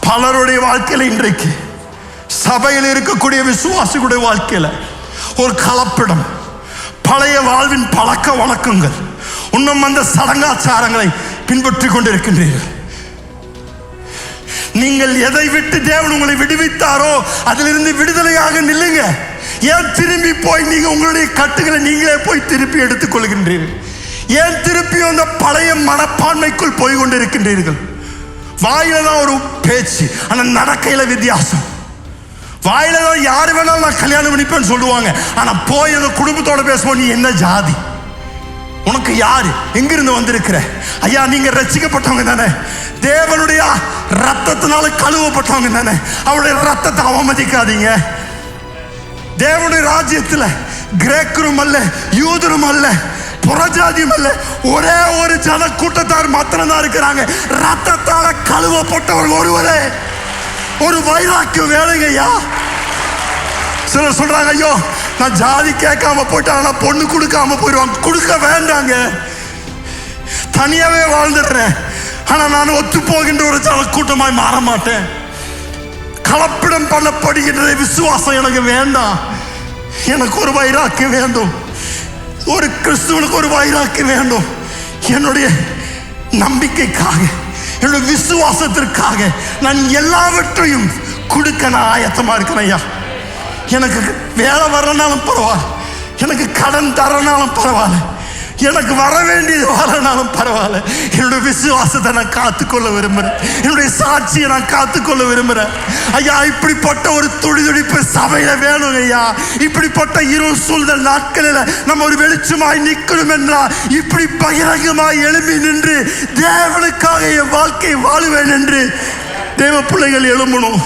பலருடைய வாழ்க்கையில இன்றைக்கு சபையில் இருக்கக்கூடிய விசுவாசிகளுடைய வாழ்க்கையில ஒரு கலப்பிடம், பழைய வாழ்வின் பழக்க வழக்கங்கள், இன்னும் அந்த சடங்காச்சாரங்களை பின்பற்றி கொண்டிருக்கின்றீர்கள். நீங்கள் எதை விட்டு தேவன் உங்களை விடுவித்தாரோ அதிலிருந்து விடுதலையாக நில்லுங்க. ஏன் திரும்பி போய் நீங்க உங்களுடைய கட்டுகளை நீங்களே போய் திருப்பி எடுத்துக் கொள்கின்றீர்கள்? ஏன் திருப்பி அந்த பழைய மனப்பான்மைக்குள் போய் கொண்டிருக்கின்றீர்கள்? வாயில தான் ஒரு பேச்சு, ஆனா நடக்கையில வித்தியாசம். வாயில தான் யாரு வேணாலும் நான் கல்யாணம் பண்ணிப்பேன்னு சொல்லுவாங்க, ஆனா போய் அந்த குடும்பத்தோட பேசுவோம், நீ என்ன ஜாதி, உனக்கு யாரு, எங்கிருந்து வந்திருக்கிற? ஐயா நீங்க ரட்சிக்கப்பட்டவங்க தானே, தேவனுடைய ரத்தத்தினால கழுவப்பட்டவங்க தானே, அவருடைய ரத்தத்தை அவமதிக்காதீங்க. தேவனுடைய ராஜ்யத்தில் கிரேக்கரும் அல்ல, யூதரும் அல்ல, புறஜாதியும் அல்ல, ஒரே ஒரு ஜன கூட்டத்தார் மாத்திரம் தான் இருக்கிறாங்க. ரத்தத்தால கழுவப்பட்டவர்கள் ஒருவரே. ஒரு வைராக்கியம் வேலைங்க ஐயா. சிலர் சொல்றாங்க, ஐயோ நான் ஜாதி கேட்காம போயிட்டாங்க, நான் பொண்ணு கொடுக்காம போயிடுவாங்க. கொடுக்க வேண்டாங்க, தனியாவே வாழ்ந்துடுறேன், ஆனா நான் ஒத்து போகின்ற ஒரு ஜன கூட்டமாய் மாற மாட்டேன். கலப்பிடம் பண்ணப்படுகின்ற விசுவாசம் எனக்கு வேண்டாம். எனக்கு ஒரு வைராக்கியம் வேண்டும், ஒரு கிறிஸ்துவனுக்கு ஒரு வைராக்கியம் வேண்டும். என்னுடைய நம்பிக்கைக்காக, என்னுடைய விசுவாசத்திற்காக நான் எல்லாவற்றையும் கொடுக்க நான் ஆயத்தமா இருக்கிறேன் ஐயா. எனக்கு வேலை வரனாலும் பரவாயில்ல, எனக்கு கடன் தரனாலும் பரவாயில்ல, எனக்கு வர வேண்டியது வரனாலும் பரவாயில்ல, என்னுடைய விசுவாசத்தை நான் காத்துக்கொள்ள விரும்புகிறேன், என்னுடைய சாட்சியை நான் காத்துக்கொள்ள விரும்புகிறேன் ஐயா. இப்படிப்பட்ட ஒரு துடிதுடிப்பு சபையில வேணும் ஐயா. இப்படிப்பட்ட இருள் சூழ்தல் நாட்களில் நம்ம ஒரு வெளிச்சமாய் நிற்கணும் என்றால் இப்படி பகிரங்கமாய் எழும்பி நின்று தேவனுக்காக என் வாழ்க்கையை வாழுவேன் என்று தேவ பிள்ளைகள் எழும்பணும்.